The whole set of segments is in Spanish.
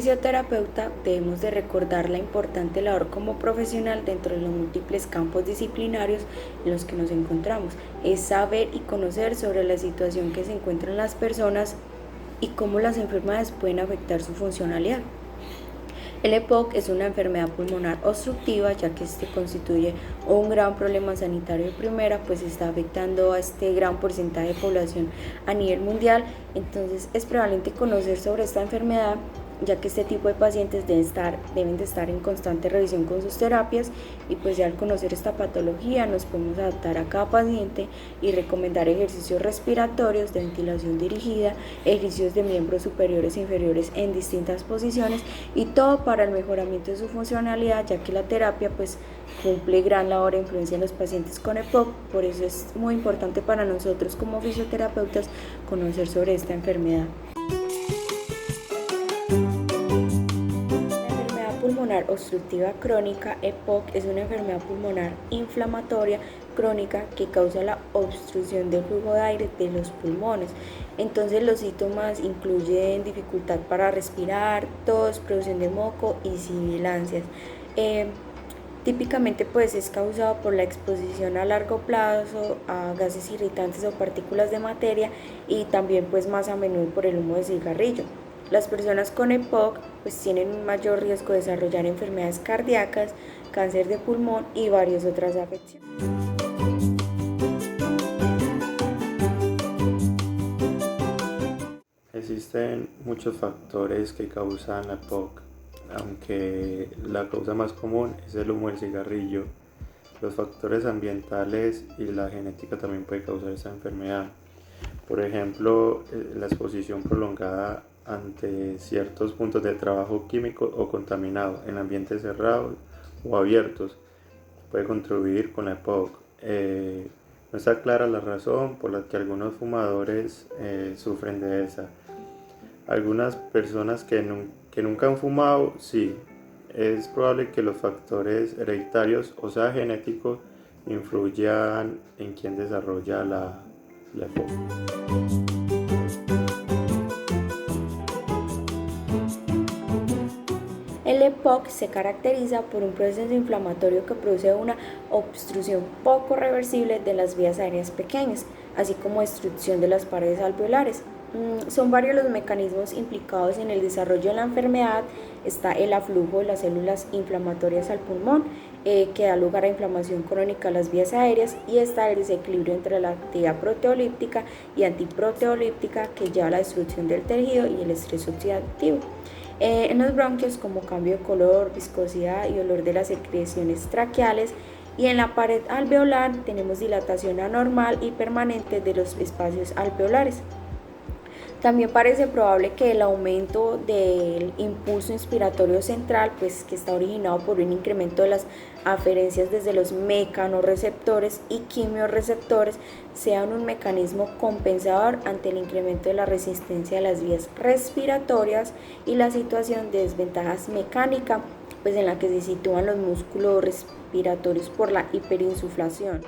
fisioterapeuta debemos de recordar la importante labor como profesional dentro de los múltiples campos disciplinarios en los que nos encontramos. Es saber y conocer sobre la situación que se encuentran las personas y cómo las enfermedades pueden afectar su funcionalidad. El EPOC es una enfermedad pulmonar obstructiva, ya que constituye un gran problema sanitario de primera, pues está afectando a este gran porcentaje de población a nivel mundial. Entonces es prevalente conocer sobre esta enfermedad, ya que este tipo de pacientes deben de estar en constante revisión con sus terapias, y pues ya al conocer esta patología nos podemos adaptar a cada paciente y recomendar ejercicios respiratorios de ventilación dirigida, ejercicios de miembros superiores e inferiores en distintas posiciones, y todo para el mejoramiento de su funcionalidad, ya que la terapia pues cumple gran labor e influencia en los pacientes con EPOC. Por eso es muy importante para nosotros como fisioterapeutas conocer sobre esta enfermedad. Pulmonar obstructiva crónica, EPOC, es una enfermedad pulmonar inflamatoria crónica que causa la obstrucción del flujo de aire de los pulmones. Entonces los síntomas incluyen dificultad para respirar, tos, producción de moco y sibilancias. Típicamente pues es causado por la exposición a largo plazo a gases irritantes o partículas de materia, y también pues más a menudo por el humo de cigarrillo. Las personas con EPOC pues tienen un mayor riesgo de desarrollar enfermedades cardíacas, cáncer de pulmón y varias otras afecciones. Existen muchos factores que causan la EPOC, aunque la causa más común es el humo del cigarrillo. Los factores ambientales y la genética también pueden causar esta enfermedad. Por ejemplo, la exposición prolongada ante ciertos puntos de trabajo químico o contaminado en ambientes cerrados o abiertos puede contribuir con la EPOC. No está clara la razón por la que algunos fumadores sufren de esa. Algunas personas que nunca han fumado, sí, es probable que los factores hereditarios, o sea genéticos, influyan en quien desarrolla la EPOC. El EPOC se caracteriza por un proceso inflamatorio que produce una obstrucción poco reversible de las vías aéreas pequeñas, así como destrucción de las paredes alveolares. Son varios los mecanismos implicados en el desarrollo de la enfermedad. Está el aflujo de las células inflamatorias al pulmón, que da lugar a inflamación crónica de las vías aéreas, y está el desequilibrio entre la actividad proteolíptica y antiproteolíptica, que lleva a la destrucción del tejido, y el estrés oxidativo. En los bronquios, como cambio de color, viscosidad y olor de las secreciones traqueales, y en la pared alveolar tenemos dilatación anormal y permanente de los espacios alveolares. También parece probable que el aumento del impulso inspiratorio central, pues que está originado por un incremento de las aferencias desde los mecanorreceptores y quimiorreceptores, sean un mecanismo compensador ante el incremento de la resistencia de las vías respiratorias y la situación de desventajas mecánica, pues en la que se sitúan los músculos respiratorios por la hiperinsuflación.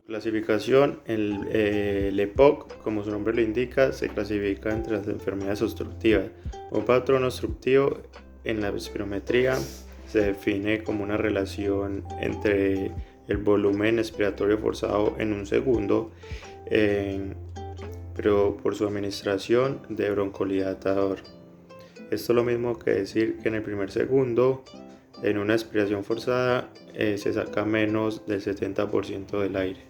Clasificación: el EPOC, como su nombre lo indica, se clasifica entre las enfermedades obstructivas. Un patrón obstructivo en la espirometría se define como una relación entre el volumen expiratorio forzado en un segundo, pero por su administración de broncodilatador. Esto es lo mismo que decir que en el primer segundo, en una expiración forzada, se saca menos del 70% del aire.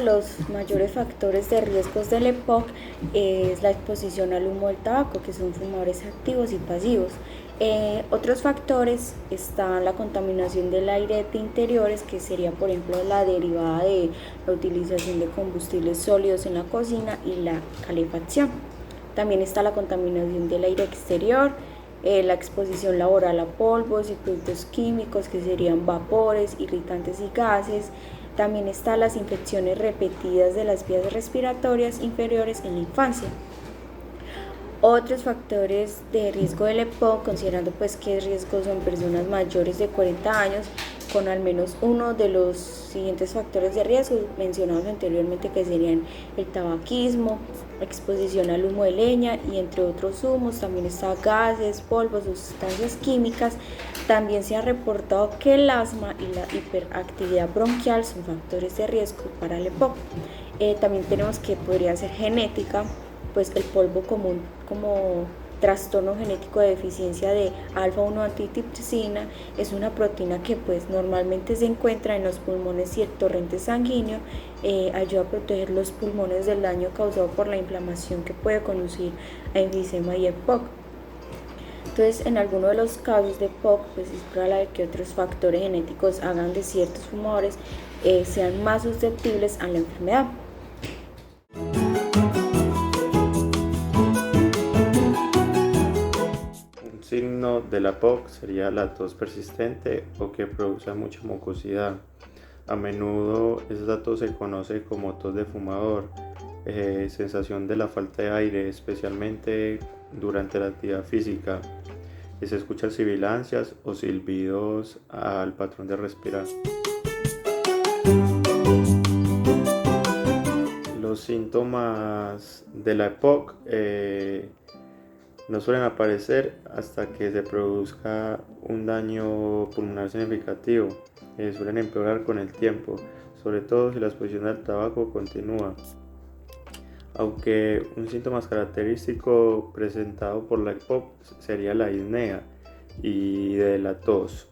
Los mayores factores de riesgos del EPOC es la exposición al humo del tabaco, que son fumadores activos y pasivos. Otros factores están la contaminación del aire de interiores, que sería por ejemplo la derivada de la utilización de combustibles sólidos en la cocina, y la calefacción. También está la contaminación del aire exterior, la exposición laboral a polvos y productos químicos, que serían vapores, irritantes y gases. También están las infecciones repetidas de las vías respiratorias inferiores en la infancia. Otros factores de riesgo del EPOC, considerando pues que es riesgoso en personas mayores de 40 años, con al menos uno de los siguientes factores de riesgo mencionados anteriormente, que serían el tabaquismo, exposición al humo de leña y entre otros humos. También está gases, polvos, sustancias químicas. También se ha reportado que el asma y la hiperactividad bronquial son factores de riesgo para el EPOC. También tenemos que podría ser genética, pues el polvo común como trastorno genético de deficiencia de alfa-1 antitrypsina es una proteína que pues normalmente se encuentra en los pulmones y el torrente sanguíneo. Ayuda a proteger los pulmones del daño causado por la inflamación que puede conducir a enfisema y EPOC. Entonces, en algunos de los casos de EPOC, pues es probable que otros factores genéticos hagan de ciertos fumadores sean más susceptibles a la enfermedad. Un signo de la POC sería la tos persistente o que produce mucha mucosidad. A menudo esta tos se conoce como tos de fumador, sensación de la falta de aire, especialmente durante la actividad física, y se escuchan sibilancias o silbidos al patrón de respirar. Los síntomas de la EPOC no suelen aparecer hasta que se produzca un daño pulmonar significativo. Suelen empeorar con el tiempo, sobre todo si la exposición al tabaco continúa. Aunque un síntoma característico presentado por la EPOC sería la disnea y de la tos.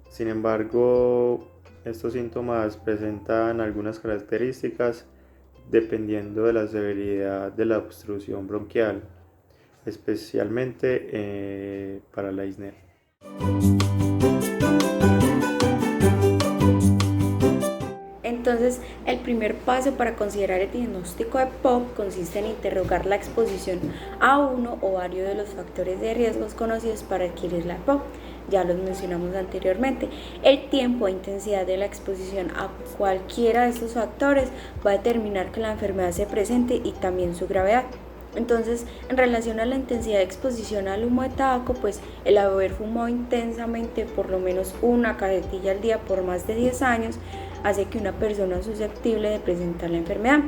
Sin embargo, estos síntomas presentan algunas características dependiendo de la severidad de la obstrucción bronquial, especialmente para la disnea. Entonces, el primer paso para considerar el diagnóstico de EPOC consiste en interrogar la exposición a uno o varios de los factores de riesgos conocidos para adquirir la EPOC. Ya los mencionamos anteriormente. El tiempo e intensidad de la exposición a cualquiera de estos factores va a determinar que la enfermedad se presente y también su gravedad. Entonces, en relación a la intensidad de exposición al humo de tabaco, pues el haber fumado intensamente por lo menos una cajetilla al día por más de 10 años hace que una persona susceptible de presentar la enfermedad.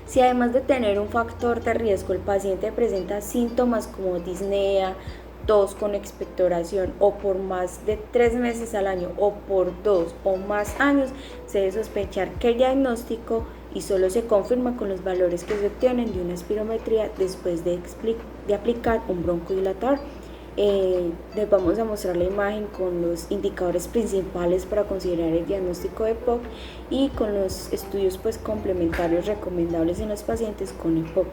Si además de tener un factor de riesgo el paciente presenta síntomas como disnea, tos con expectoración o por más de 3 meses al año o por 2 o más años, se debe sospechar que el diagnóstico y solo se confirma con los valores que se obtienen de una espirometría después de aplicar un broncodilatador. Les vamos a mostrar la imagen con los indicadores principales para considerar el diagnóstico de EPOC y con los estudios pues complementarios recomendables en los pacientes con EPOC.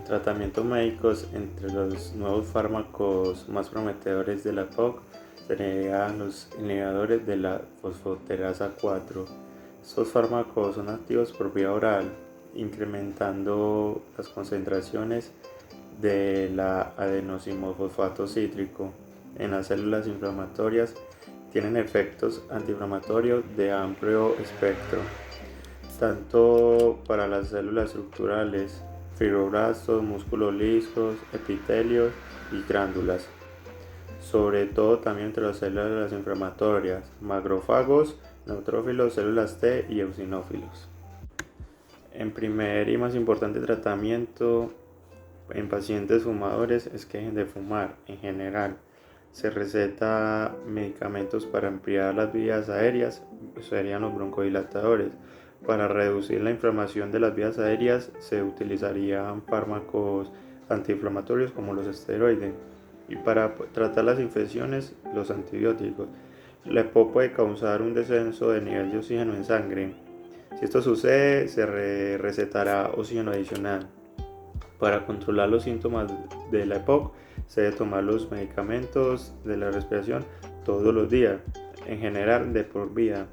Tratamientos médicos: entre los nuevos fármacos más prometedores de la EPOC serían los inhibidores de la fosfoterasa 4. Estos fármacos son activos por vía oral, incrementando las concentraciones de la adenosine-fosfato cítrico en las células inflamatorias. Tienen efectos antiinflamatorios de amplio espectro, tanto para las células estructurales, fibroblastos, músculos lisos, epitelios y glándulas, sobre todo también entre las células inflamatorias, macrófagos, neutrófilos, células T y eosinófilos. En primer y más importante tratamiento en pacientes fumadores es que dejen de fumar. En general, se receta medicamentos para ampliar las vías aéreas, serían los broncodilatadores. Para reducir la inflamación de las vías aéreas se utilizarían fármacos antiinflamatorios como los esteroides, y para tratar las infecciones, los antibióticos. La EPOC puede causar un descenso del nivel de oxígeno en sangre. Si esto sucede, se recetará oxígeno adicional. Para controlar los síntomas de la EPOC se debe tomar los medicamentos de la respiración todos los días, en general de por vida.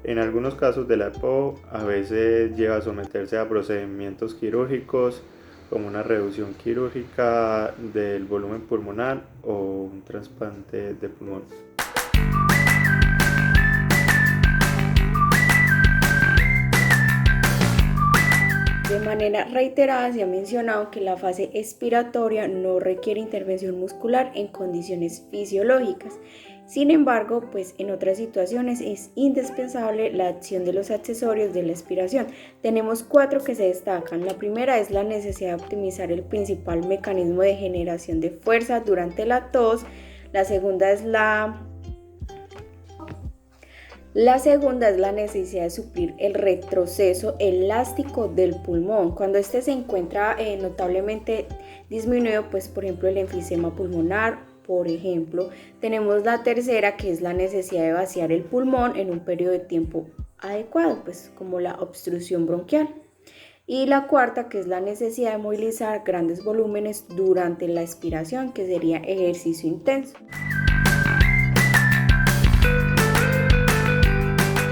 En algunos casos de la EPOC a veces lleva a someterse a procedimientos quirúrgicos como una reducción quirúrgica del volumen pulmonar o un trasplante de pulmón. De manera reiterada se ha mencionado que la fase expiratoria no requiere intervención muscular en condiciones fisiológicas. Sin embargo, pues en otras situaciones es indispensable la acción de los accesorios de la expiración. Tenemos 4 que se destacan. La primera es la necesidad de optimizar el principal mecanismo de generación de fuerza durante la tos. La segunda es la necesidad de suplir el retroceso elástico del pulmón. Cuando este se encuentra notablemente disminuido, pues por ejemplo el enfisema pulmonar, por ejemplo. Tenemos la tercera, que es la necesidad de vaciar el pulmón en un periodo de tiempo adecuado, pues como la obstrucción bronquial. Y la cuarta, que es la necesidad de movilizar grandes volúmenes durante la expiración, que sería ejercicio intenso.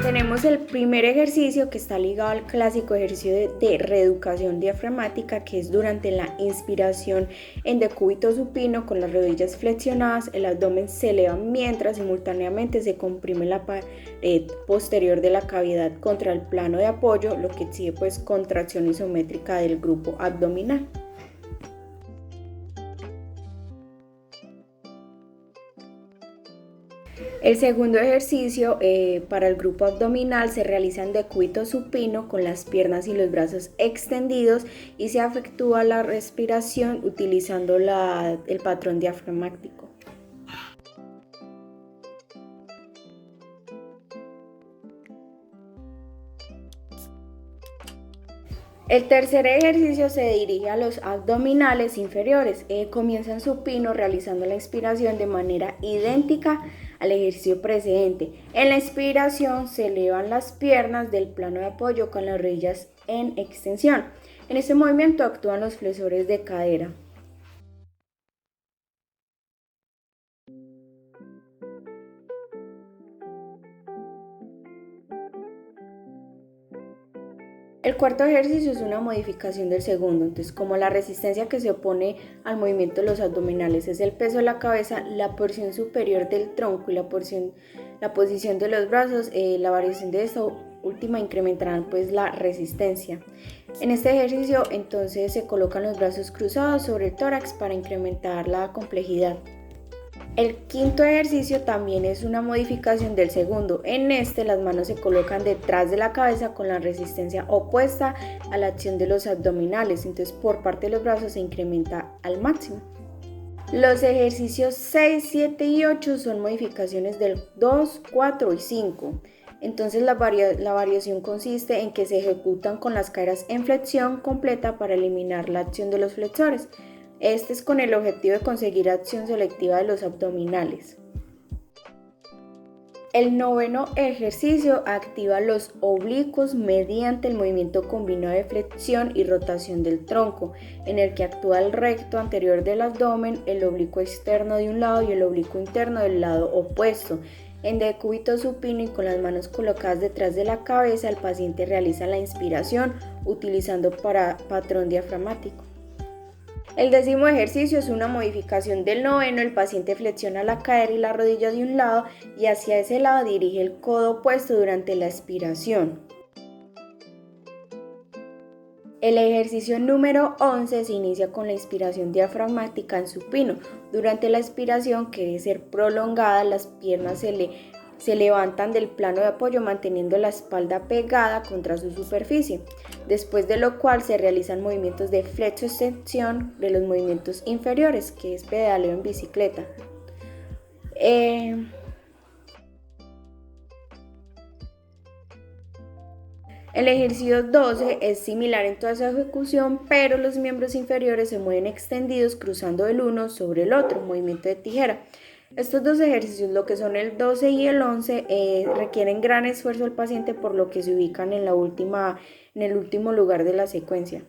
Tenemos el primer ejercicio, que está ligado al clásico ejercicio de reeducación diafragmática, que es durante la inspiración en decúbito supino con las rodillas flexionadas. El abdomen se eleva mientras simultáneamente se comprime la pared posterior de la cavidad contra el plano de apoyo, lo que exige pues contracción isométrica del grupo abdominal. El segundo ejercicio para el grupo abdominal se realiza en decúbito supino con las piernas y los brazos extendidos y se efectúa la respiración utilizando el patrón diafragmático. El tercer ejercicio se dirige a los abdominales inferiores. Comienza en supino realizando la inspiración de manera idéntica al ejercicio precedente. En la inspiración se elevan las piernas del plano de apoyo con las rodillas en extensión. En este movimiento actúan los flexores de cadera. El cuarto ejercicio es una modificación del segundo. Entonces, como la resistencia que se opone al movimiento de los abdominales es el peso de la cabeza, la porción superior del tronco y la posición de los brazos, la variación de esta última incrementarán pues la resistencia. En este ejercicio entonces se colocan los brazos cruzados sobre el tórax para incrementar la complejidad. El quinto ejercicio también es una modificación del segundo. En este las manos se colocan detrás de la cabeza con la resistencia opuesta a la acción de los abdominales. Entonces por parte de los brazos se incrementa al máximo. Los ejercicios 6, 7 y 8 son modificaciones del 2, 4 y 5. Entonces la variación consiste en que se ejecutan con las caderas en flexión completa para eliminar la acción de los flexores. Este es con el objetivo de conseguir acción selectiva de los abdominales. El noveno ejercicio activa los oblicuos mediante el movimiento combinado de flexión y rotación del tronco, en el que actúa el recto anterior del abdomen, el oblicuo externo de un lado y el oblicuo interno del lado opuesto. En decúbito supino y con las manos colocadas detrás de la cabeza, el paciente realiza la inspiración utilizando patrón diafragmático. El décimo ejercicio es una modificación del noveno. El paciente flexiona la cadera y la rodilla de un lado y hacia ese lado dirige el codo opuesto durante la expiración. El ejercicio número 11 se inicia con la inspiración diafragmática en supino. Durante la expiración, que debe ser prolongada, las piernas se levantan del plano de apoyo manteniendo la espalda pegada contra su superficie, después de lo cual se realizan movimientos de flexo-extensión de los movimientos inferiores, que es pedaleo en bicicleta. El ejercicio 12 es similar en toda su ejecución, pero los miembros inferiores se mueven extendidos cruzando el uno sobre el otro, movimiento de tijera. Estos dos ejercicios, lo que son el 12 y el 11, requieren gran esfuerzo del paciente, por lo que se ubican en el último lugar de la secuencia.